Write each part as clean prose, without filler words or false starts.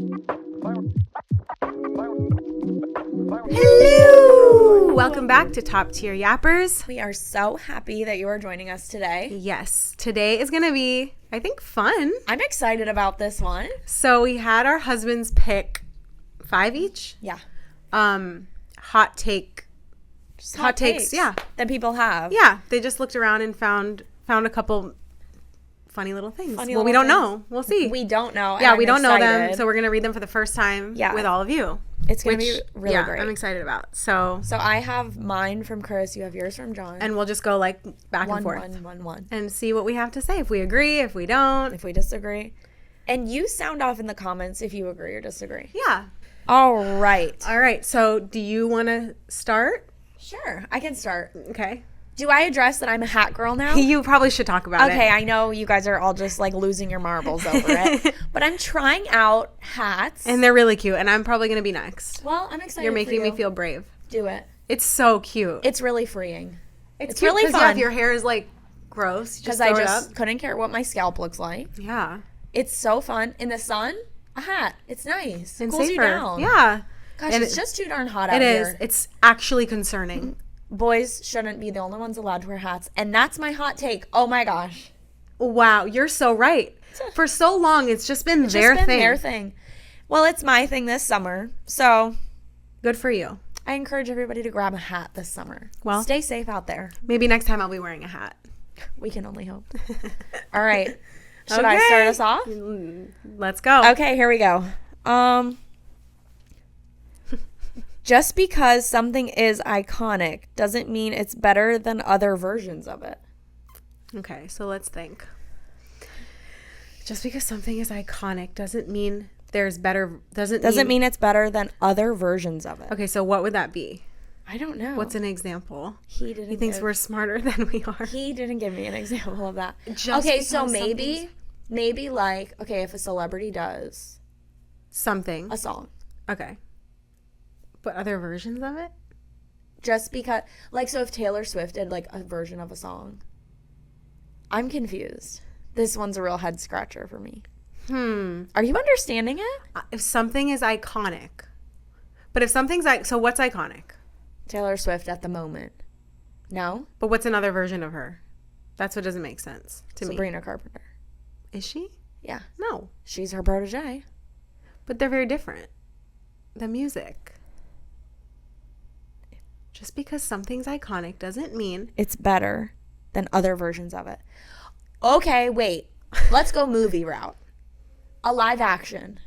Hello! Welcome back to Top Tier Yappers. We are so happy that you are joining us today. Yes, today is going to be, I think, fun. I'm excited about this one. So we had our husbands pick 5 each. Yeah. Hot takes, yeah. That people have. Yeah, they just looked around and found a couple funny little things. We don't know. We'll see. We don't know. Yeah, we don't know them, so we're going to read them for the first time with all of you. It's going to be really great. I'm excited about. So I have mine from Chris, you have yours from John. And we'll just go like back and forth. One. And see what we have to say. If we agree, if we don't. If we disagree. And you sound off in the comments if you agree or disagree. Yeah. All right. So do you want to start? Sure, I can start. Okay. Do I address that I'm a hat girl now? You probably should talk about it. Okay, I know you guys are all just like losing your marbles over it. But I'm trying out hats. And they're really cute. And I'm probably going to be next. Well, I'm excited. You're making me feel brave. Do it. It's so cute. It's really freeing. It's cute really fun. Yeah, if your hair is like gross. Because I just couldn't care what my scalp looks like. Yeah. It's so fun. In the sun, a hat. It's nice. And cools safer. you down. Yeah. Gosh, and it's just too darn hot out here. here. It is. It's actually concerning. Boys shouldn't be the only ones allowed to wear hats. And that's my hot take. Oh my gosh. Wow, you're so right. For so long, it's just been their thing. Well, it's my thing this summer. So good for you. I encourage everybody to grab a hat this summer. Well, stay safe out there. Maybe next time I'll be wearing a hat. We can only hope. All right. Should I start us off? Let's go. Okay, here we go. Just because something is iconic doesn't mean it's better than other versions of it. Okay, so let's think. Just because something is iconic doesn't mean there's better. Doesn't mean it's better than other versions of it. Okay, so what would that be? I don't know. What's an example? He thinks we're smarter than we are. He didn't give me an example of that. Okay, so maybe like, okay, if a celebrity does something, a song. Okay. But other versions of it? Just because, like, so if Taylor Swift did, like, a version of a song. I'm confused. This one's a real head scratcher for me. Are you understanding it? If something is iconic. But if something's so what's iconic? Taylor Swift at the moment. No? But what's another version of her? That's what doesn't make sense to me. Sabrina Carpenter. Is she? Yeah. No. She's her protege. But they're very different. The music. Just because something's iconic doesn't mean it's better than other versions of it. Okay, wait. Let's go movie route. A live action.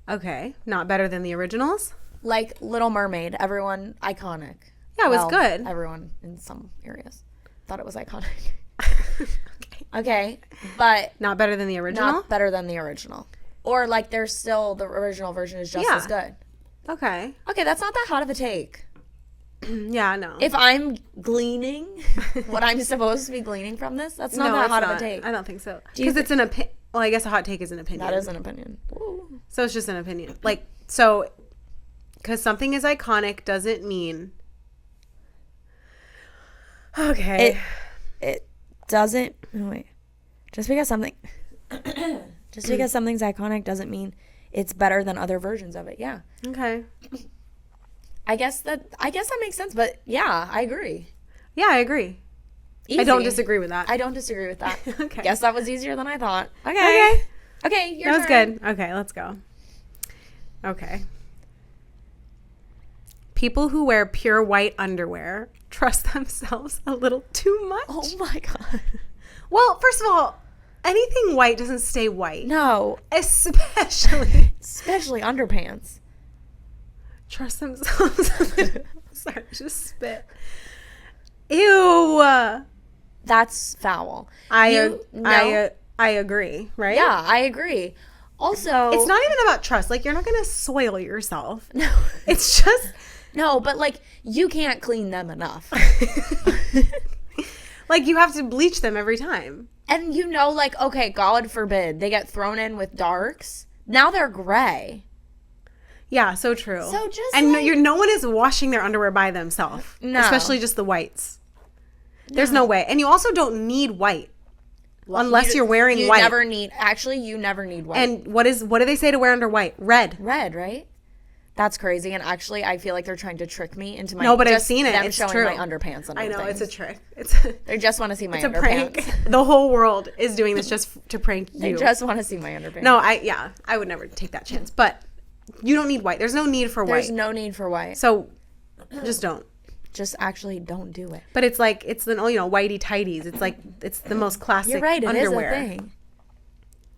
Okay. Not better than the originals? Like Little Mermaid. Everyone iconic. Yeah, it was good. Everyone in some areas thought it was iconic. Okay, but not better than the original? Not better than the original. Or like there's still the original version is just as good. Okay. Okay, that's not that hot of a take. Yeah, no. If I'm gleaning what I'm supposed to be gleaning from this, that's not that hot of a take. I don't think so. Because it's an opinion. Well, I guess a hot take is an opinion. That is an opinion. Ooh. So it's just an opinion. Like, so, because something is iconic doesn't mean. Okay. It doesn't. Oh, wait. Just because something. Just because something's iconic doesn't mean it's better than other versions of it. Yeah. Okay. I guess that makes sense, but yeah, I agree. Yeah, I agree. Easy. I don't disagree with that. I don't disagree with that. Okay. Guess that was easier than I thought. Okay. Your that was turn. good. Okay, let's go. Okay. People who wear pure white underwear trust themselves a little too much. Oh my God. Well, first of all, anything white doesn't stay white. No. Especially underpants. Trust themselves. Sorry, just spit. Ew. That's foul. I agree, right? Yeah, I agree. Also, it's not even about trust. Like, you're not going to soil yourself. No. It's just... No, but, like, you can't clean them enough. Like, you have to bleach them every time. And like, okay, God forbid, they get thrown in with darks. Now they're gray. Yeah, so true. So just and no one is washing their underwear by themselves. No. Especially just the whites. There's no way. And you also don't need white. unless you're wearing you white. You never need white. And what do they say to wear under white? Red. Red, right? That's crazy. And actually, I feel like they're trying to trick me into my. No, but I've seen it. Them it's showing true. my underpants. I know it's a trick. They just want to see my it's underpants. a prank. The whole world is doing this just to prank you. They just want to see my underpants. No, I would never take that chance. But you don't need white. There's no need for white. There's no need for white. So just don't. Just actually don't do it. But it's like it's the whitey tighties. It's like it's the most classic. You're right. It underwear. is a thing.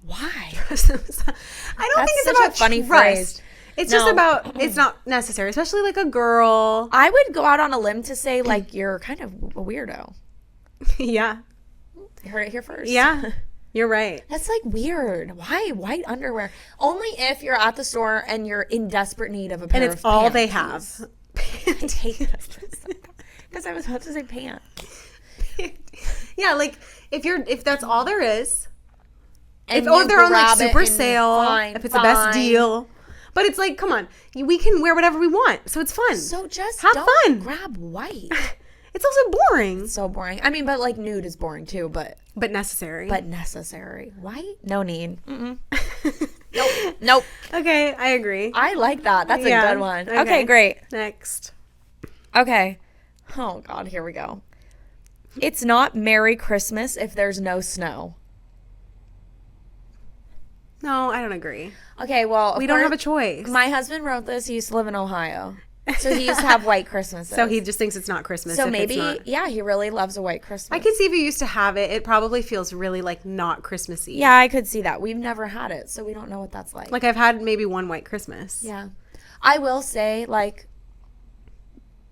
Why? I don't think it's such about a funny trust. phrase. It's just about, it's not necessary, especially like a girl. I would go out on a limb to say, like, you're kind of a weirdo. Yeah. You heard it here first. Yeah. You're right. That's like weird. Why white underwear? Only if you're at the store and you're in desperate need of a pair of pants. And it's all they have. I hate it. Because I was about to say pants. Yeah, like if that's all there is, And if they're on like grab it super and sale, fine, if it's the best deal. But it's like, come on, we can wear whatever we want, so it's fun. So just have don't fun. grab white. It's also boring. So boring. I mean, but like nude is boring too, but necessary. But necessary. White? No need. Nope. Okay, I agree. I like that. That's a good one. Okay, great. Next. Okay. Oh God, here we go. It's not Merry Christmas if there's no snow. No, I don't agree. Okay, well, we don't have a choice. My husband wrote this. He used to live in Ohio. So he used to have white Christmases. So he just thinks it's not Christmas. So maybe, yeah, he really loves a white Christmas. I could see if you used to have it. It probably feels really like not Christmassy. Yeah, I could see that. We've never had it, so we don't know what that's like. Like I've had maybe one white Christmas. Yeah. I will say, like,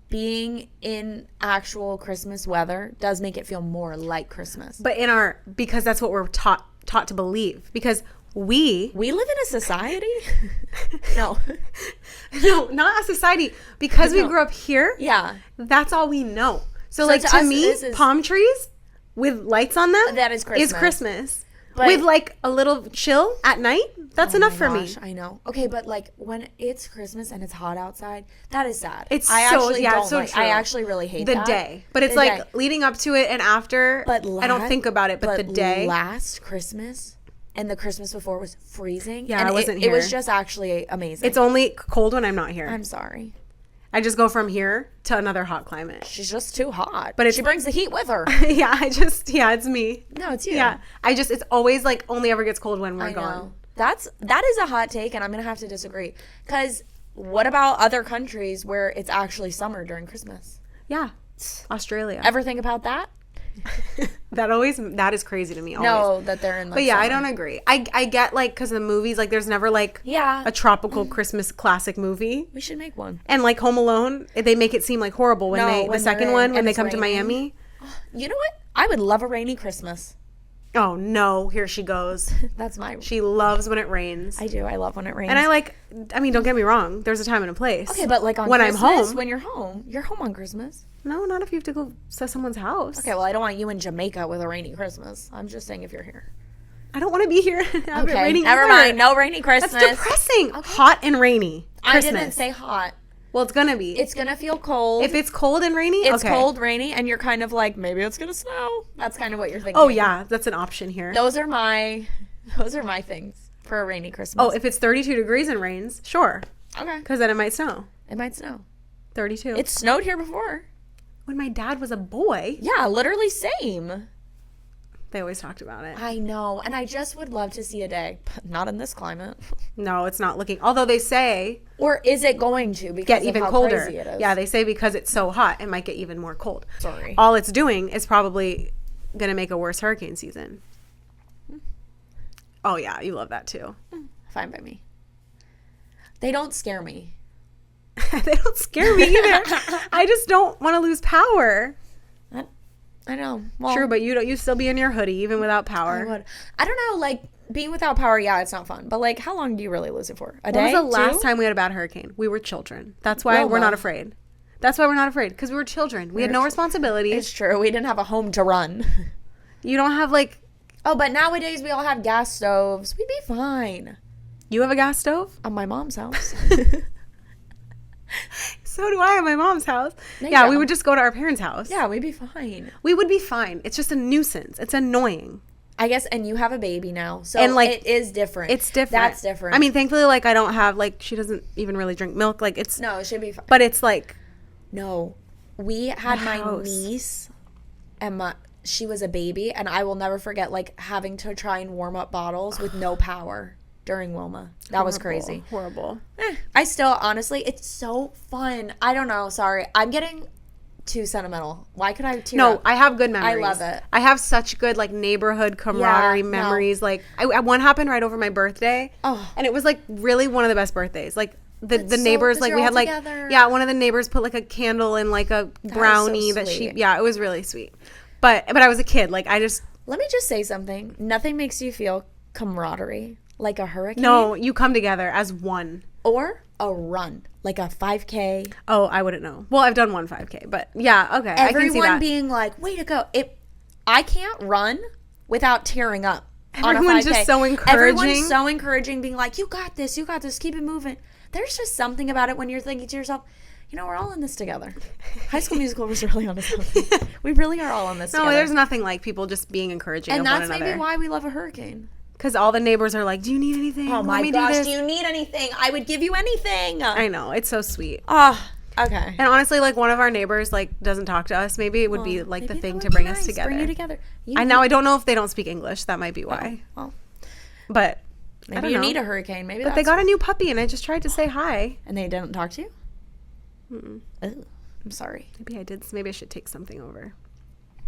being in actual Christmas weather does make it feel more like Christmas. But because that's what we're taught to believe. Because we live in a society? No, not a society. Because we grew up here. Yeah, that's all we know. So like to me, palm trees with lights on them, that is Christmas. Is Christmas. But with like a little chill at night, that's enough for me. I know. Okay, but like when it's Christmas and it's hot outside, that is sad. I actually really hate the day. But it's like leading up to it and after. But I don't think about it. But the day last Christmas. And the Christmas before was freezing. Yeah, and I wasn't here. It was just actually amazing. It's only cold when I'm not here. I'm sorry. I just go from here to another hot climate. She's just too hot. But she brings the heat with her. Yeah, it's me. No, it's you. Yeah, it's always like only ever gets cold when we're gone. That is a hot take, and I'm going to have to disagree. Because what about other countries where it's actually summer during Christmas? Yeah, Australia. Ever think about that? That is crazy to me. Always. No, that they're in. Like, but yeah, summer. I don't agree. I get like because the movies like there's never like a tropical Christmas classic movie. We should make one. And like Home Alone, they make it seem like horrible when the second one when they come to Miami. You know what? I would love a rainy Christmas. Oh no, here she goes. She loves when it rains. I do. I love when it rains. And I mean, don't get me wrong. There's a time and a place. Okay, but like on when Christmas, I'm home. when you're home on Christmas. No, not if you have to go to someone's house. Okay, well, I don't want you in Jamaica with a rainy Christmas. I'm just saying if you're here. I don't want to be here. Okay, never mind. No rainy Christmas. That's depressing. Okay. Hot and rainy Christmas. I didn't say hot. Well, it's going to be. It's going to feel cold. If it's cold and rainy, it's cold, rainy, and you're kind of like, maybe it's going to snow. That's kind of what you're thinking. Oh, yeah. That's an option here. Those are my things for a rainy Christmas. Oh, if it's 32 degrees and rains, sure. Okay. Because then it might snow. It might snow. 32. It snowed here before. When my dad was a boy. Yeah, literally same. They always talked about it. I know. And I just would love to see a day. But not in this climate. No, it's not looking. Although they say. Or is it going to? Because get even colder. Crazy it is. Yeah, they say because it's so hot, it might get even more cold. Sorry. All it's doing is probably going to make a worse hurricane season. Oh, yeah. You love that too. Fine by me. They don't scare me. They don't scare me either. I just don't want to lose power. I know. Well, true, but you still be in your hoodie even without power. I would. I don't know, like being without power, yeah, it's not fun. But like how long do you really lose it for? A day? When was the last time we had a bad hurricane? We were children. That's why we're not afraid. That's why we're not afraid, because we were children. We had no responsibilities. It's true. We didn't have a home to run. You don't have like but nowadays we all have gas stoves. We'd be fine. You have a gas stove? On my mom's house. So do I at my mom's house. Yeah, we would just go to our parents' house. Yeah, we'd be fine. We would be fine. It's just a nuisance. It's annoying. I guess, and you have a baby now, so And, like, it is different. It's different. That's different. I mean, thankfully, like, I don't have, like, she doesn't even really drink milk. Like, it's... No, it should be fine. But it's, like... No. We had my house. niece, and she was a baby, and I will never forget, like, having to try and warm up bottles with no power during Wilma. That was crazy. Horrible. I still, honestly, it's so fun. I don't know. Sorry. I'm getting too sentimental. Why could I tear up? I have good memories. I love it. I have such good, like, neighborhood camaraderie no. memories. Like, one happened right over my birthday. Oh. And it was, like, really one of the best birthdays. Like, the That's neighbors, so- like, 'cause we you're had, all like... together. Yeah, one of the neighbors put, like, a candle and, like, a brownie that she... sweet. Yeah, it was really sweet. But I was a kid. Like, I just... Let me just say something. Nothing makes you feel camaraderie like a hurricane. No, you come together as one. Or a run, like a 5K. Oh, I wouldn't know. Well, I've done one 5K, but yeah, okay. I can see Everyone that. being like, way to go. I can't run without tearing up. Everyone's on a 5K. just so encouraging. Everyone's so encouraging, being like, you got this, keep it moving. There's just something about it when you're thinking to yourself, you know, we're all in this together. High School Musical was really on something. We really are all in this together. No, there's nothing like people just being encouraging and of one that's another. maybe why we love a hurricane. Because all the neighbors are like, do you need anything? Oh Let my me gosh, do do this. you need anything? I would give you anything. I know. It's so sweet. Oh, okay. And honestly, like, one of our neighbors, like, doesn't talk to us. Maybe it would be, like, the Maybe thing that to would bring be us nice. together. Bring you together. I don't know if they don't speak English. That might be why. Well, But I maybe don't you know. need a hurricane. Maybe But they got a new puppy, and I just tried to say hi. And they didn't talk to you? Oh, I'm sorry. Maybe I did. Maybe I should take something over.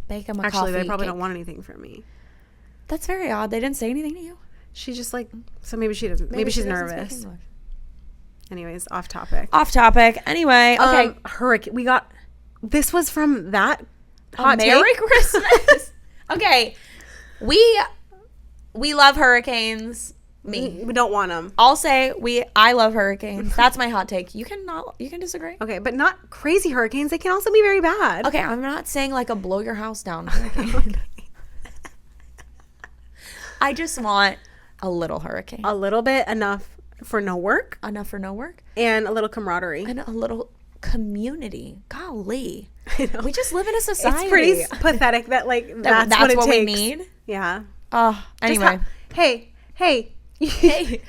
Bake them a Actually, they coffee probably cake. don't want anything from me. That's very odd. They didn't say anything to you? She just, like, so maybe she doesn't. Maybe she's she doesn't speak nervous. English. Anyways, off topic. Off topic. Anyway, okay. Hurricane. We got. This was from that hot Merry take. Christmas. Okay. We love hurricanes. Me. We don't want them. I'll say I love hurricanes. That's my hot take. You can disagree. Okay, but not crazy hurricanes. They can also be very bad. Okay, I'm not saying like a blow your house down hurricane. I just want a little hurricane. A little bit, enough for no work, Enough for no work. and a little camaraderie. And a little community. Golly. I know. We just live in a society. It's pretty pathetic that, like, that's what it we takes. need. Yeah. Anyway. Hey. Hey. Hey,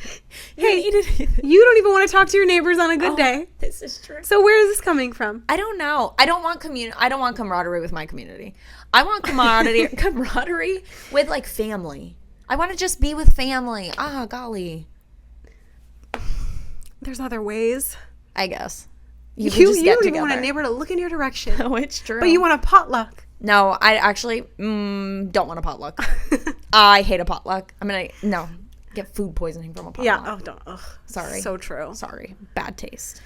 You needed you don't even want to talk to your neighbors on a good day. This is true. So where is this coming from? I don't know. I don't want camaraderie with my community. I want camaraderie with like family. I want to just be with family. Golly. There's other ways. I guess. You could just get don't even want a together. neighbor to look in your direction. Oh, it's true. But you want a potluck. No, I actually don't want a potluck. I hate a potluck. Get food poisoning from a potluck. Yeah. Oh, don't. Ugh. Sorry. So true. Sorry. Bad taste.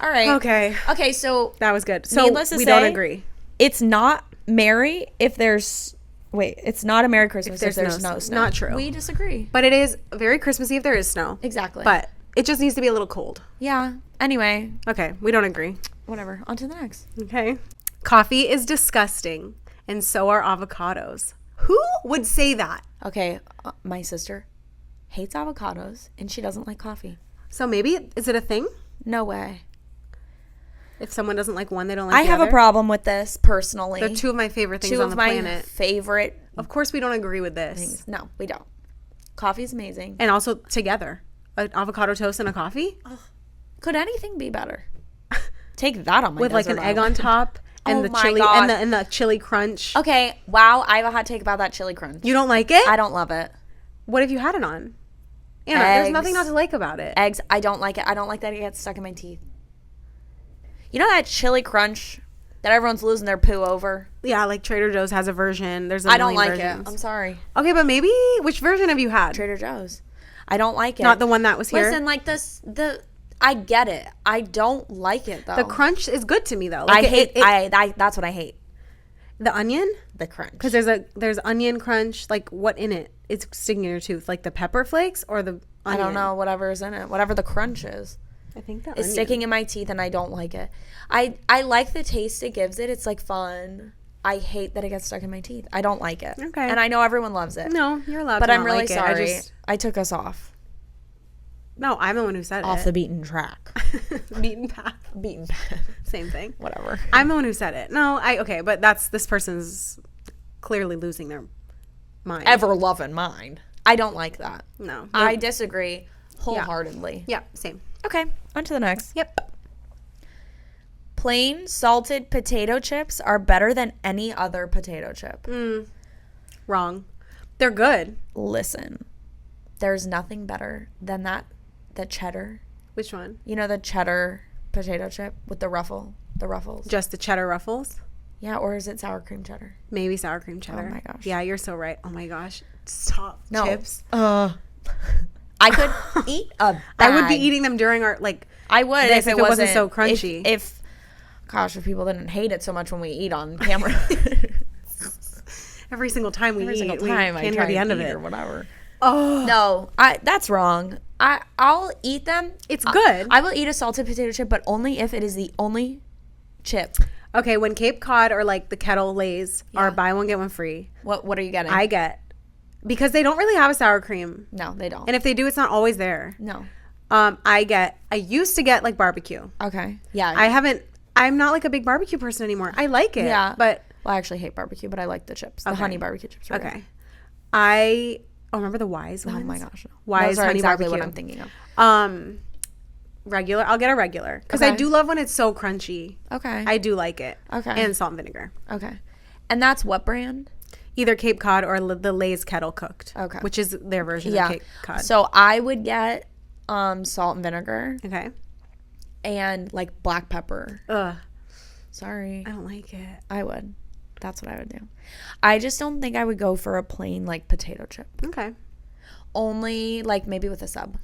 All right. Okay, so That was good. So needless to we say, don't agree. it's not merry if there's... Wait, it's not a Merry Christmas if there's no no snow. snow. Not true. We disagree. But it is very Christmassy if there is snow. Exactly. But it just needs to be a little cold. Yeah. Anyway, Okay, we don't agree. whatever. On to the next. Okay. Coffee is disgusting, and so are avocados. Who would say that? Okay, my sister hates avocados, and she doesn't like coffee. So maybe, is it a thing? No way. If someone doesn't like one, they don't like I the have other? a problem with this, personally. They're two of my favorite things Two on of the my planet. favorite Of course we don't agree with this. things. No, we don't. Coffee's amazing. And also together. An avocado toast and a coffee? Could anything be better? Take that on my With like an desert egg island. on top and Oh the my chili God. and the chili crunch. Okay, wow, I have a hot take about that chili crunch. You don't like it? I don't love it. What have you had it on? Anna, there's Eggs. nothing not to like about it. Eggs, I don't like it. I don't like that it gets stuck in my teeth. You know that chili crunch that everyone's losing their poo over? Yeah, like Trader Joe's has a version. There's a I don't million like versions. it. I'm sorry. Okay, but maybe which version have you had? Trader Joe's. I don't like it. Not the one that was here. Listen, like I get it. I don't like it though. The crunch is good to me though. I Like hate that's what I hate. the onion The crunch. because there's onion crunch. Like what in it? It's sticking in your tooth, like the pepper flakes or the onion? I don't know, whatever is in it. Whatever the crunch is. I think that It's sticking in my teeth and I don't like it. I like the taste it gives it. It's like fun. I hate that it gets stuck in my teeth. I don't like it. Okay. And I know everyone loves it. No, you're allowed. But to I'm not really like it. sorry. I took us off I'm the one who said the it. beaten track. Beaten path. Beaten path. Same thing. Whatever. I'm the one who said it. No, but this person's clearly losing their mine. ever love in mind. I don't like that. No. I disagree wholeheartedly. Yeah, same. Okay, on to the next. Yep. Plain salted potato chips are better than any other potato chip. Wrong. They're good. Listen, there's nothing better than the cheddar. Which one? You know the cheddar potato chip with the ruffles? Just the cheddar ruffles? Yeah, or is it sour cream cheddar? Maybe sour cream cheddar. Oh my gosh. Yeah, you're so right. Oh my gosh. Stop. No. Chips. I could eat a bag. I would be eating them during our, like, I would this if it wasn't so crunchy. If people didn't hate it so much when we eat on camera. every single time we Every eat, single we time I can't try hear the end of and eat it. or whatever. Oh. No, that's wrong. I'll eat them. It's good. I will eat a salted potato chip, but only if it is the only chip. Okay, when Cape Cod or, like, the Kettle Lays are buy one, get one free. What are you getting? I get. Because they don't really have a sour cream. No, they don't. And if they do, it's not always there. No. I used to get, like, barbecue. Okay. Yeah. I'm not, like, a big barbecue person anymore. I like it. Yeah. But. Well, I actually hate barbecue, but I like the chips. The honey barbecue chips. Are Okay. good. Remember the Wise ones? Oh my gosh. No. Wise Those are honey exactly barbecue. what I'm thinking of. Regular. I'll get a regular. Because I Okay. do love when it's so crunchy. Okay. I do like it. Okay. And salt and vinegar. Okay. And that's what brand? Either Cape Cod or the Lay's Kettle Cooked. Okay. Which is their version Yeah. of Cape Cod. So I would get salt and vinegar Okay. and like black pepper. Ugh. Sorry. I don't like it. I would. That's what I would do. I just don't think I would go for a plain like potato chip. Okay. Only like maybe with a sub.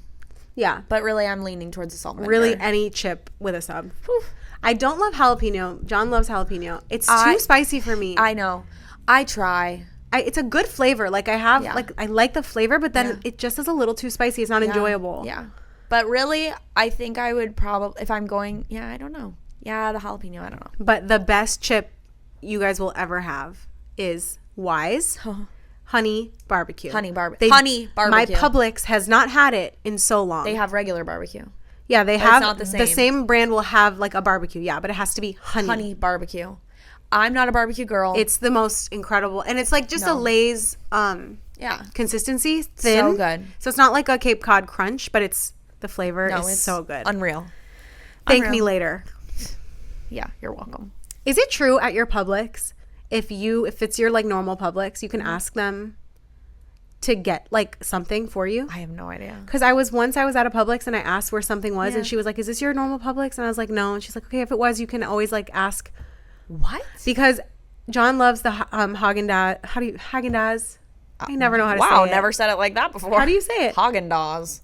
Yeah. But really I'm leaning towards the salt and Really vinegar. any chip with a sub. Whew. I don't love jalapeno. John loves jalapeno. It's I- too spicy for me. I know. I try. It's a good flavor. Like Yeah. I like the flavor, but then Yeah. it just is a little too spicy. It's not enjoyable. Yeah. But really, I think I would probably, if I'm going, I don't know. Yeah, the jalapeno, I don't know. But the best chip you guys will ever have is Wise Honey Barbecue. Honey My barbecue. Publix has not had it in so long. They have regular barbecue. Yeah, they it's have not the the same. same brand will have like a barbecue. Yeah, but it has to be Honey barbecue. I'm not a barbecue girl. It's the most incredible, and it's like just a No. Lay's yeah. consistency, thin. So good. So it's not like a Cape Cod crunch, but the flavor No, is it's so good. Unreal. Thank me Unreal. later. Yeah, you're welcome. Is it true at your Publix, if it's your like normal Publix, you can Mm-hmm. ask them to get like something for you? I have no idea. Because I was at a Publix and I asked where something was, Yeah. and she was like, "Is this your normal Publix?" And I was like, "No." And she's like, "Okay, if it was, you can always like ask." What? Because John loves the Haagen-Dazs. Haagen-Dazs? I never know how to say it. Wow, never said it like that before. How do you say it? Haagen-Dazs.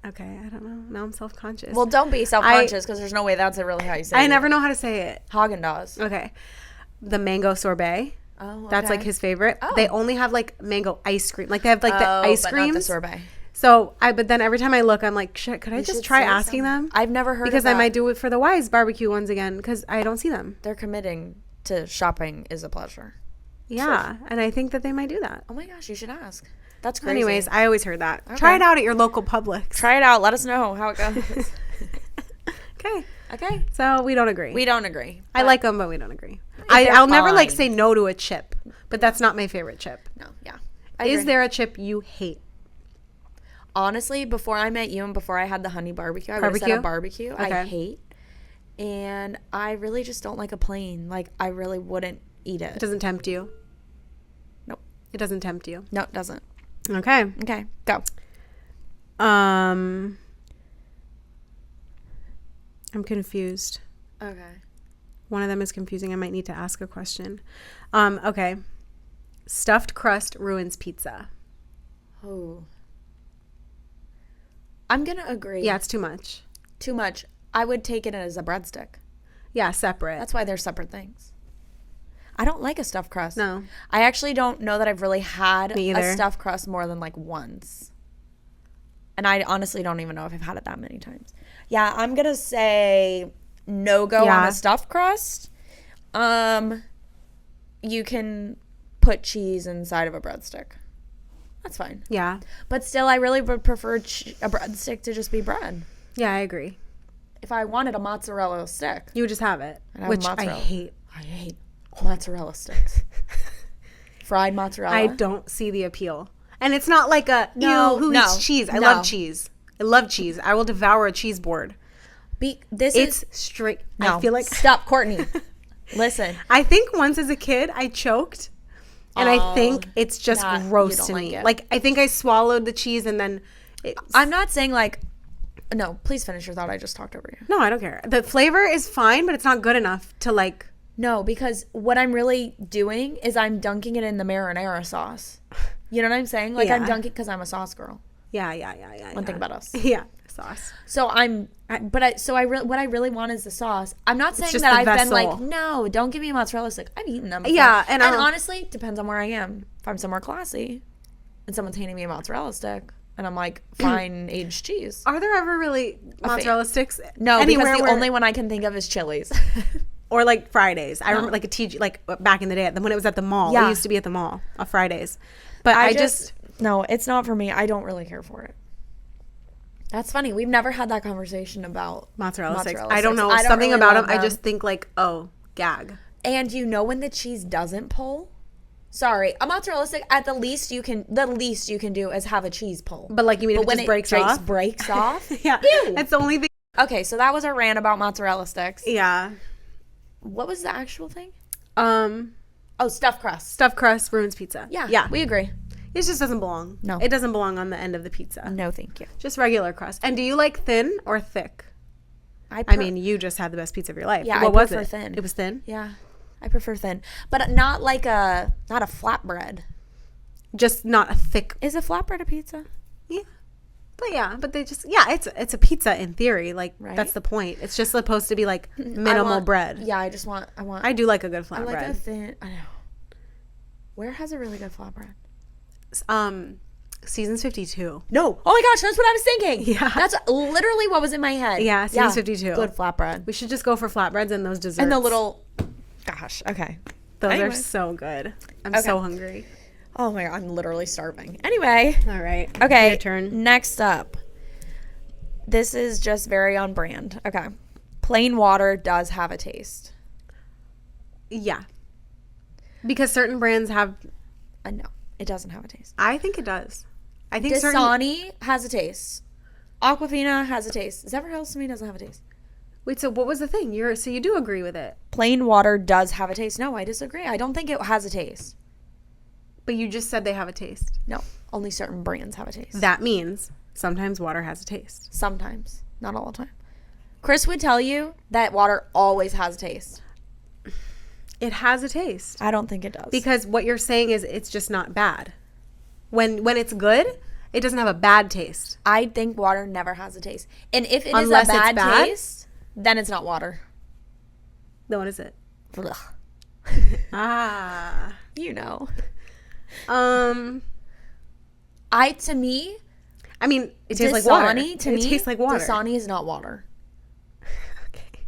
Okay, I don't know. Now I'm self-conscious. Well, don't be self-conscious because there's no way that's really how you say it. I never know how to say it. Haagen-Dazs. Okay. The mango sorbet. Oh, That's like okay. his favorite. Oh. They only have like mango ice cream. Like they have like the ice but creams. not the sorbet. So but then every time I look, I'm like, shit, could I You just should try say asking something. them? I've never heard Because of that. I might do it for the Wise barbecue ones again because I don't see them. They're committing to shopping is a pleasure. Yeah, and I think that they might do that. Oh my gosh, you should ask. That's crazy. Anyways, I always heard that. Okay. Try it out at your local Publix. Try it out. Let us know how it goes. Okay. Okay. So we don't agree. We don't agree. I but- like them, but we don't agree. They're I'll never like fine. say no to a chip, but that's not my favorite chip. No, yeah. Is there a chip you hate? Honestly, before I met you and before I had the honey barbecue, I would have said a barbecue. Okay. I hate. And I really just don't like a plain. Like, I really wouldn't eat it. It doesn't tempt you. Nope. It doesn't tempt you. No, it doesn't. Okay. Okay, go. I'm confused. Okay. One of them is confusing. I might need to ask a question. Okay. Stuffed crust ruins pizza. Oh. I'm going to agree. Yeah, it's too much. Too much. I would take it as a breadstick. Yeah, separate. That's why they're separate things. I don't like a stuffed crust. No. I actually don't know that I've really had Me a either. stuffed crust more than like once. And I honestly don't even know if I've had it that many times. Yeah, I'm going to say no go on a stuffed crust. You can put cheese inside of a breadstick. That's fine. Yeah. But still, I really would prefer a breadstick to just be bread. Yeah, I agree. If I wanted a mozzarella stick, You would just have it, I'd have which I mozzarella. hate. I hate mozzarella sticks. Fried mozzarella. I don't see the appeal. And it's not like a, No, ew, who no, eats cheese? I no. love cheese. I love cheese. I will devour a cheese board. It's straight. No, I feel like. stop, Courtney. Listen. I think once as a kid, I choked. And I think it's just you gross don't to like me. it. Like, I think I swallowed the cheese and then. I'm not saying like. No, please finish your thought. I just talked over you. No, I don't care. The flavor is fine, but it's not good enough to like. No, because what I'm really doing is I'm dunking it in the marinara sauce. You know what I'm saying? Like, I'm Yeah. dunking because I'm a sauce girl. Yeah. One thing about us. Yeah, sauce. So what I really want is the sauce. I'm not saying just that the I've been vessel. like, no, don't give me a mozzarella stick. I've eaten them before. Yeah, and honestly, depends on where I am. If I'm somewhere classy and someone's handing me a mozzarella stick and I'm like, fine aged cheese. Are there ever really mozzarella sticks? No, anywhere because the where- only one I can think of is Chili's. Or like Fridays. I remember like a TG, like back in the day when it was at the mall. Yeah. It used to be at the mall on Fridays. But I just no, it's not for me. I don't really care for it. That's funny. We've never had that conversation about mozzarella sticks. I don't know. Something really about love them. I just think like, oh, gag. And you know when the cheese doesn't pull? Sorry, a mozzarella stick. At the least you can do is have a cheese pull. But like you mean But it just breaks off? breaks off. Yeah, Ew. that's the only thing. Okay, so that was our rant about mozzarella sticks. Yeah. What was the actual thing? Oh, Stuffed crust. stuffed crust ruins pizza. Yeah, we agree. It just doesn't belong. No. It doesn't belong on the end of the pizza. No, thank you. Just regular crust. And do you like thin or thick? I mean, you just had the best pizza of your life. Yeah, What I was prefer it? thin. It was thin? Yeah, I prefer thin, but not a flatbread. Just not a thick. Is a flatbread a pizza? Yeah. But they just, it's a pizza in theory. Like, Right. that's the point. It's just supposed to be like minimal bread. Yeah, I do like a good I like a flatbread. thin. I know. Where has a really good flatbread? Seasons 52. No. Oh my gosh, that's what I was thinking. Yeah. That's literally what was in my head. Yeah, Seasons 52. Good flatbread. We should just go for flatbreads and those desserts. And the little. Gosh. Okay. Those are Anyways. so good. I'm Okay. so hungry. Oh my god, I'm literally starving. Anyway. All right. Okay. Your turn. Next up. This is just very on brand. Okay. Plain water does have a taste. Yeah. Because certain brands have. No, it doesn't have a taste. I think it does. I think Dasani has a taste. Aquafina has a taste. Zephyr Hills to me doesn't have a taste. Wait, so what was the thing? So you do agree with it? Plain water does have a taste. No, I disagree. I don't think it has a taste. But you just said they have a taste. No, only certain brands have a taste. That means sometimes water has a taste. Sometimes, not all the time. Chris would tell you that water always has a taste. It has a taste. I don't think it does. Because what you're saying is it's just not bad. When it's good, it doesn't have a bad taste. I think water never has a taste. And if it is Unless a it's bad bad? taste, then it's not water. Then what is it? Ugh. Ah. You know. To me, I mean, it tastes like water. Dasani, to me, it tastes like water. Dasani is not water. Okay.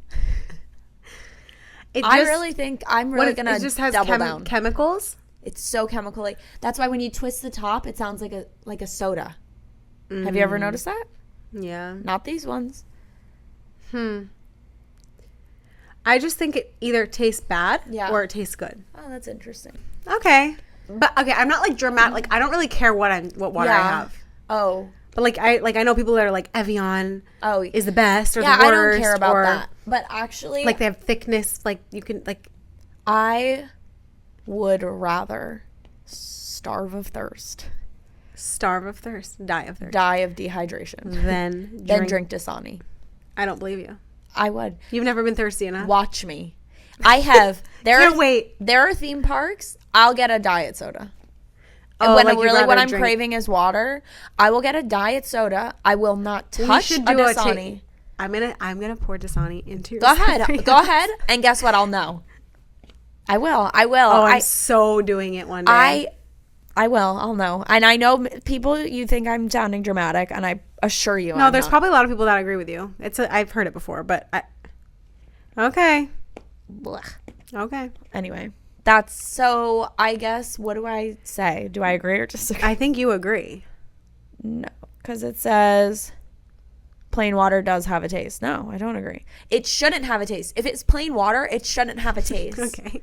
I really think I'm really going it to just has double down. chemicals. It's so chemically. That's why when you twist the top, it sounds like a soda. Have you ever noticed that? Yeah. Not these ones. I just think it either tastes bad or it tastes good. Oh, that's interesting. Okay. But okay, I'm not like dramatic. Like I don't really care what water I have. Oh. But I know people that are like Evian is the best or yeah, the worst. I don't care about or, that. But actually, like they have thickness. Like you can like. I would rather starve of thirst, Starve of thirst, die of thirst, die of dehydration, then drink Dasani. I don't believe you. I would. You've never been thirsty enough. Watch me. I have. Can't wait. There are theme parks. I'll get a diet soda. And Oh, when like what I'm craving is water, I will get a diet soda. I will not touch a Dasani. I'm gonna pour Dasani into your Go ahead. cereal. Go ahead. And guess what? I'll know. I will. Oh, I'm so doing it one day. I will. I'll know. And I know people, you think I'm sounding dramatic, and I assure you No, I'm there's not. probably a lot of people that agree with you. I've heard it before, but okay. Blech. Okay. Anyway, that's so. I guess what do I say? Do I agree or disagree? I think you agree. No, because it says plain water does have a taste. No, I don't agree. It shouldn't have a taste. If it's plain water, it shouldn't have a taste. Okay.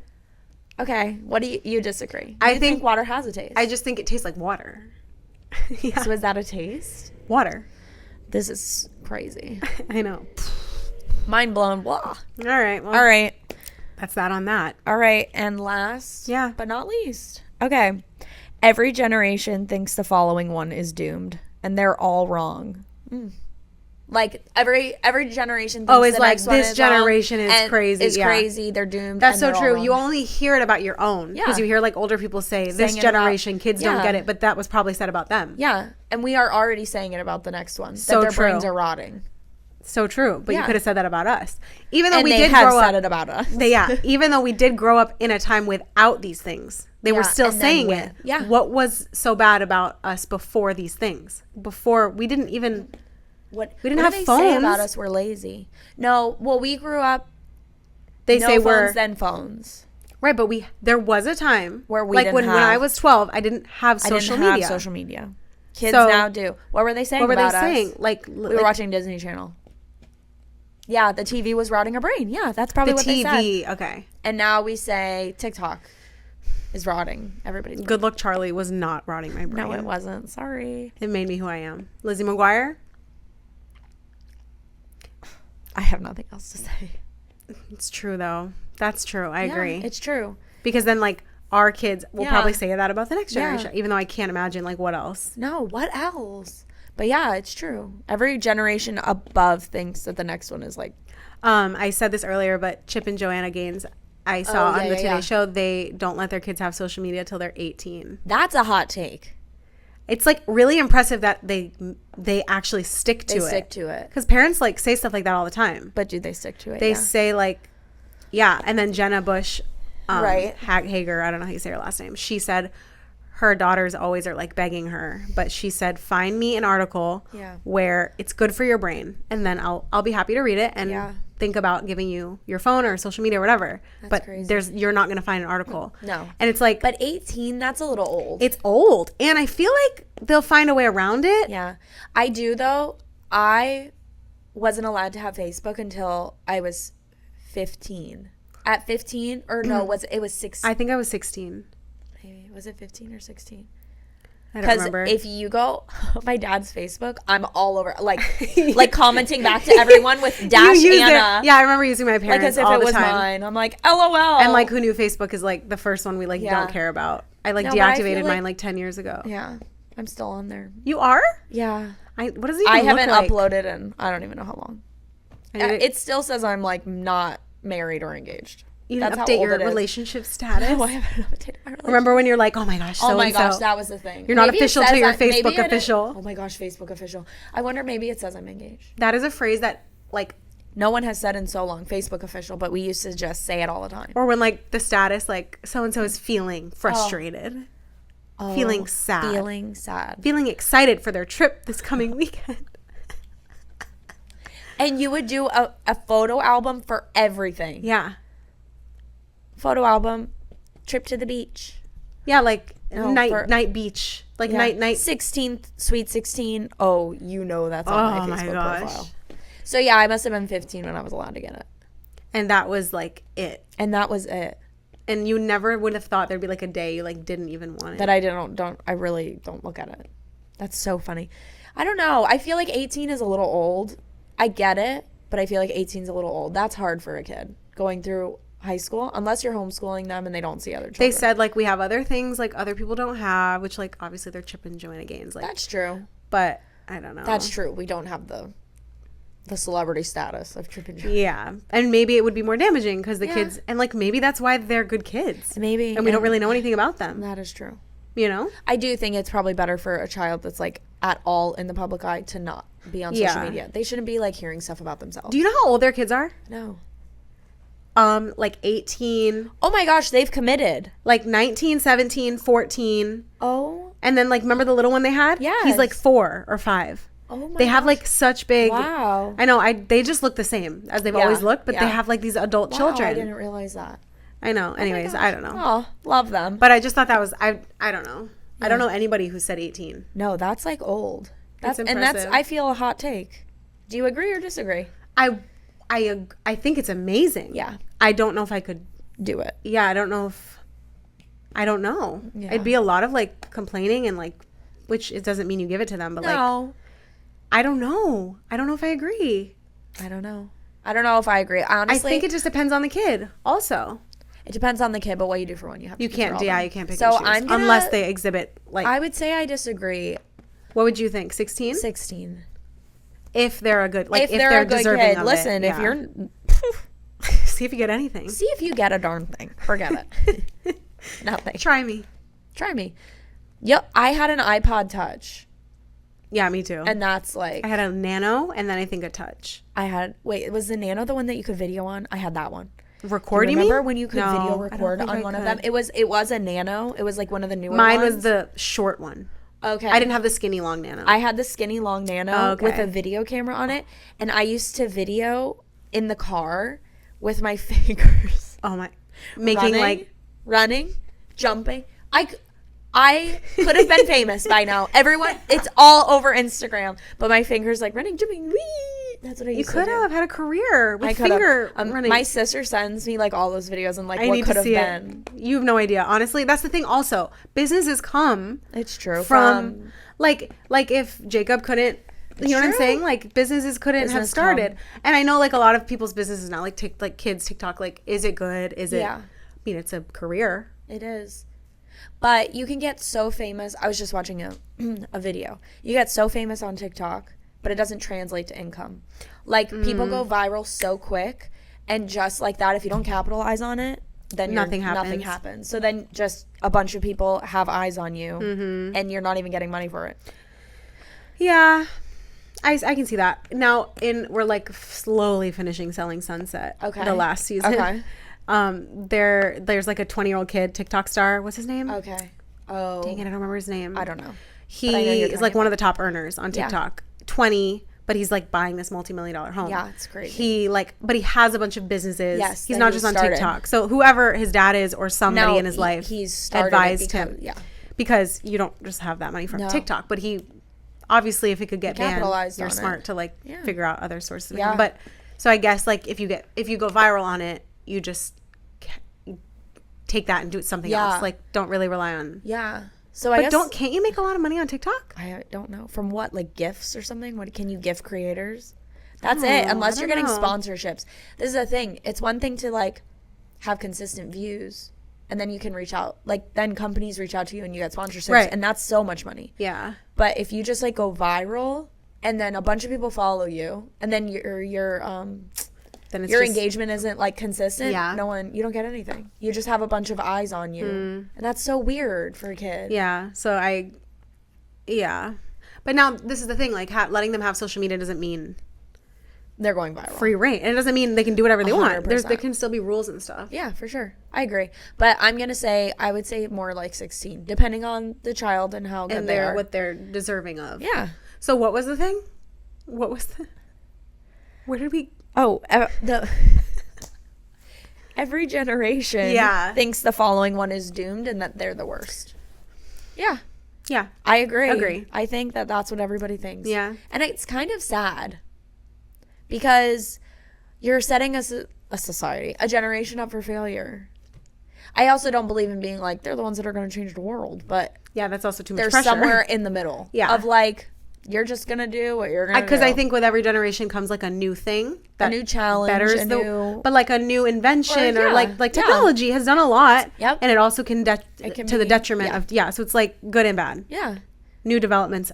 Okay. What do you disagree? I You think water has a taste. I just think it tastes like water. Yeah. So is that a taste? Water. This is crazy. I know. Mind blown. Blah. All right. Well, All right. that's that on that. All right. And last, Yeah. but not least. Okay. Every generation thinks the following one is doomed, and they're all wrong. Like every generation thinks It's the like next one this is wrong generation is and crazy. Is Yeah. crazy. They're doomed. That's and so they're all true. wrong. You only hear it about your own because Yeah. you hear like older people say this Saying it about- generation kids don't Yeah. get it, but that was probably said about them. Yeah, and we are already saying it about the next one. So that their true. brains are rotting. So true. But you Yeah. could have said that about us. Even though And we they did have grow said up it about us. even though we did grow up in a time without these things, they were Yeah, still and then saying with. it. Yeah. What was so bad about us before these things? Before we didn't even What We didn't what have do they say about phones. us? We're lazy. No, well, we grew up. they no say phones, we're then phones. right, but there was a time Where we like didn't when have- I was 12, I didn't have social I didn't media. have social media. Kids So- now do. What were they saying What were they about us? saying? Like We were watching Disney Channel. Yeah, the TV was rotting our brain. Yeah, that's probably the what they said. TV. Okay. And now we say TikTok is rotting everybody's brain. Good Luck Charlie was not rotting my brain. No, it wasn't. Sorry. It made me who I am. Lizzie McGuire. I have nothing else to say. It's true though. That's true. I agree. It's true. Because then like our kids will Yeah. probably say that about the next Yeah. generation, even though I can't imagine like what else. No, what else? But yeah, it's true. Every generation above thinks that the next one is like, I said this earlier, but Chip and Joanna Gaines, I saw Oh, yeah, on the yeah, Today yeah. Show, they don't let their kids have social media till they're 18. that's a hot take. It's like really impressive that they actually stick to They it. stick to it. Because parents like say stuff like that all the time. But do they stick to it? They Yeah. say like, yeah. And then Jenna Bush, Right. Hager, I don't know how you say her last name. She said her daughters always are like begging her, but she said, find me an article Yeah. where it's good for your brain, and then I'll be happy to read it and Yeah. think about giving you your phone or social media or whatever. But crazy. you're not going to find an article. No. And it's like, But 18, that's a little old. it's old, and I feel like they'll find a way around it. Yeah. I do, though. I wasn't allowed to have Facebook until I was 15. At 15, or no, it was 16. I think I was 16. Maybe. Was it 15 or 16? I don't Because remember. if you go on my dad's Facebook, I'm all over, like commenting back to everyone with dash You used Anna. it. Yeah, I remember using my Like parents as if all it the was time. mine. I'm like, LOL. And like, who knew Facebook is like the first one we like Yeah. don't care about. I like No, but I deactivated feel mine like- like 10 years ago. Yeah. I'm still on there. You are? Yeah. What does it even I look haven't like? uploaded in I don't even know how long. I need to- It still says I'm like not married or engaged. you didn't That's how update old your it is. relationship status. No, I haven't updated my relationship. Remember when you're like, oh my gosh, so Oh my and gosh, so. that was the thing. You're not Maybe it official says till you're that- maybe Facebook it is- official. Oh my gosh, Facebook official. I wonder maybe it says I'm engaged. That is a phrase that like, No one has said in so long Facebook official, but we used to just say it all the time. or when like the status like so and so is feeling frustrated, feeling sad, Feeling sad. feeling excited for their trip this coming weekend. And you would do a photo album for everything. Yeah. Photo album, trip to the beach. Yeah, like No, night beach. Like Yeah. night 16th, sweet 16. Oh, you know that's on Oh my my Facebook gosh. profile. So yeah, I must have been 15 when I was allowed to get it. And that was like it. And that was it. And you never would have thought there'd be like a day you like didn't even want it. That I really don't look at it. That's so funny. I don't know. I feel like 18 is a little old. I get it, but I feel like 18 is a little old. That's hard for a kid going through high school, unless you're homeschooling them and they don't see other children. They said like we have other things like other people don't have, which like obviously they're Chip and Joanna Gaines. Like, That's true. but I don't know. That's true. We don't have the celebrity status of Chip and Joanna. Yeah, and maybe it would be more damaging because the Yeah. kids, and like maybe that's why they're good kids. Maybe. And we don't really know anything about them. That is true. You know? I do think it's probably better for a child that's like at all in the public eye to not be on social Yeah. media. They shouldn't be like hearing stuff about themselves. Do you know how old their kids are? No. Like 18, Oh my gosh, they've committed. like 19, 17, 14. Oh. And then like remember the little one they had? Yes. He's like 4 or 5. Oh my They have gosh. like such big Wow. I know, they just look the same as they've Yeah, always looked, but they yeah. have like these adult Wow, children. I didn't realize that. I know. Anyways, I don't know. Oh, love them. But I just thought that was I don't know. I don't know anybody who said 18. No, that's like old. That's It's and that's impressive. I feel a hot take. Do you agree or disagree? I think it's amazing. Yeah. I don't know if I could. Do it. Yeah, I don't know if I don't know. Yeah. It'd be a lot of like complaining and like, which it doesn't mean you give it to them, but like, No. I don't know. I don't know if I agree. I don't know. I don't know if I agree. Honestly, I think it just depends on the kid also. it depends on the kid, but what you do for one, you have to You do can't, for all yeah, them. you can't pick So and choose. I'm gonna, unless they exhibit like, I would say I disagree. what would you think? 16? 16. If they're a good, like if if they're they're a good deserving kid, of listen, it. if Yeah. you're... See if you get anything. See if you get a darn thing. Forget it. Nothing. Try me. Try me. Yep, I had an iPod Touch, Yeah, me too. and that's like... I had a Nano and then I think a Touch. Wait, was the Nano the one that you could video on? I had that one. Record, you Remember mean? when you could No, video I don't record think on I one of could. them? It was a Nano. It was like one of the newer Mine ones. was the short one. Okay. I didn't have the skinny long Nano. I had the skinny long Nano Okay. with a video camera on it, and I used to video in the car with my fingers. Oh my. Making running, jumping. I could have been famous by now. Everyone, it's all over Instagram. But my fingers like running, jumping, wee. That's what I you used to could do. have had a career with I could finger have. running. My sister sends me like all those videos and like I what need could to have see been. it. You have no idea. Honestly, that's the thing also. Businesses come It's true. from like if Jacob couldn't, you know what I'm true. saying? Like businesses couldn't have Business started. come. And I know like a lot of people's businesses now, like like kids TikTok, like is it good? Is it? Yeah. I mean, it's a career. It is. But you can get so famous. I was just watching a video. You get so famous on TikTok, but it doesn't translate to income. Like people go viral so quick, and just like that, if you don't capitalize on it, then Nothing nothing happens. happens. So then just a bunch of people have eyes on you, and you're not even getting money for it. Yeah. I can see that. Now we're like slowly finishing Selling Sunset. Okay. The last season. Okay. There's like a 20-year-old kid, TikTok star. What's his name? Okay. Oh. Dang it, I don't remember his name. I don't know. He But I know you're is like talking one of the top earners on Yeah. TikTok. 20, but he's like buying this multi-million-dollar home. Yeah, it's crazy. But he has a bunch of businesses. Yes, He's that not he just on started. TikTok. So whoever his dad is or somebody in his life he's started it advised because- him. Yeah. Because you don't just have that money from No. TikTok. But he obviously, if it could get banned, capitalized you're on it. smart to like Yeah. figure out other sources of Yeah. income. But so I guess like if you go viral on it, you just take that and do something Yeah. else. Like don't really rely on. Yeah. So I But guess can't you make a lot of money on TikTok? I don't know. From what, like gifts or something? What can you gift creators? That's Oh, it. Unless I you're don't getting know. sponsorships. This is the thing. It's one thing to like have consistent views, and then you can reach out. Like then companies reach out to you and you get sponsorships, Right. and that's so much money. Yeah. But if you just like go viral, and then a bunch of people follow you, and then Then it's your just, engagement isn't like consistent, Yeah. you don't get anything. You just have a bunch of eyes on you, and that's so weird for a kid. Yeah. So yeah. But now this is the thing. Like letting them have social media doesn't mean They're going viral. free reign. And it doesn't mean they can do whatever they want. 100%. There can still be rules and stuff. Yeah, for sure. I agree. But I would say more like 16, depending on the child and how good And they are. what they're deserving of. Yeah. So what was the thing? Where did we? Oh, every generation Yeah. thinks the following one is doomed and that they're the worst. Yeah. Yeah. I agree. Agree. I think that that's what everybody thinks. Yeah. And it's kind of sad because you're setting a society, a generation up for failure. I also don't believe in being like, they're the ones that are going to change the world, but Yeah, that's also too much they're pressure. somewhere in the middle. Yeah. Of like, you're just going to do what you're going to do. Because I think with every generation comes like a new thing that new challenge, betters a new- but like a new invention or yeah, like yeah. technology has done a lot. Yep. And it also can can to the be- detriment yeah. of so it's like good and bad. Yeah. New developments,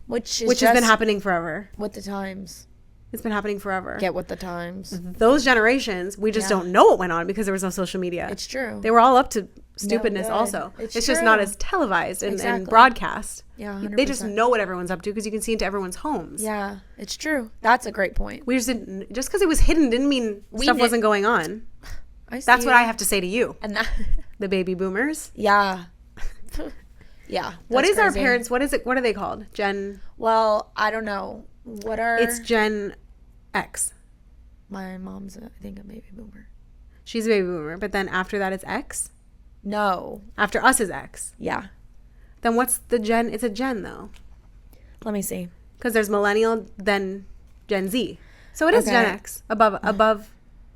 Which which has been happening forever. with the times. It's been happening forever. Get with the times. Those generations, we just Yeah. don't know what went on because there was no social media. It's true. They were all up to stupidness good. also. It's It's just not true. as televised and Exactly. broadcast. Yeah, They just 100%. know what everyone's up to because you can see into everyone's homes. Yeah, it's true. That's a great point. We just didn't, just because it was hidden didn't mean stuff kn- wasn't going on. I see That's what you. I have to say to you, And that, the baby boomers. yeah. Yeah. What that's is our crazy. parents? What is it? What are they called? Gen. Well, I don't know. What are. It's Gen X. My mom's, I think, a baby boomer. She's a baby boomer, but then after that it's X. No. After us is X. Yeah. Then what's the Gen? It's a Gen though, Let me see. because there's millennial, then Gen Z. So it is Okay. Gen X above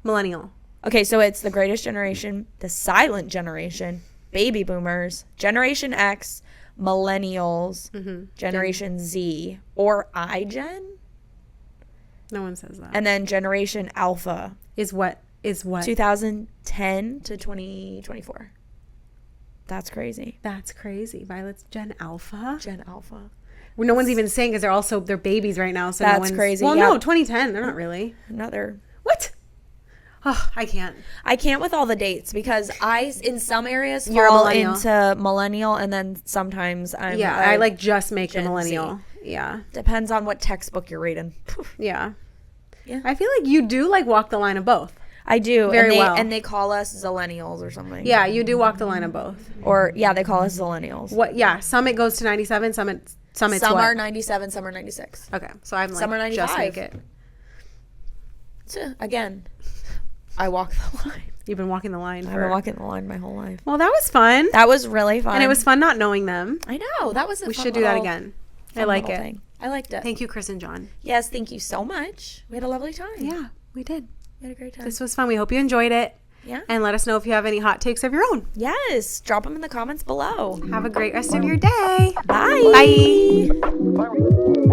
millennial. Okay, so it's the greatest generation, the silent generation, baby boomers, Generation X, millennials, Generation Z, or iGen. No one says that. And then Generation Alpha. Is what? 2010 to 2024. That's crazy. That's crazy. Violet's Gen Alpha. Gen Alpha. Well, no one's even saying because they're babies right now. So That's no one's, crazy. Well, Yeah. no, 2010. They're not really. Another. What? Oh, I can't. I can't with all the dates because in some areas You're a fall millennial. into millennial, and then sometimes I'm I like just make the Gen millennial. Yeah. Depends on what textbook you're reading. Yeah. Yeah. I feel like you do like walk the line of both. I do. Very well. And they call us Zillennials or something. Yeah, you do walk the line of both. Or, yeah, they call us Zillennials. What? Yeah, some it goes to 97, some it's Some what? are 97, some are 96. Okay, so I'm like Some are 95. just make it. So, again, I walk the line. You've been walking the line. I've been walking the line my whole life. Well, that was fun. That was really fun. And it was fun not knowing them. I know. That was a We fun should do that little- again. I fun like little it. thing. I liked it. Thank you, Chris and John. Yes, thank you so much. We had a lovely time. Yeah, we did. We had a great time. This was fun. We hope you enjoyed it. Yeah. And let us know if you have any hot takes of your own. Yes. Drop them in the comments below. Have a great rest of your day. Bye. Bye.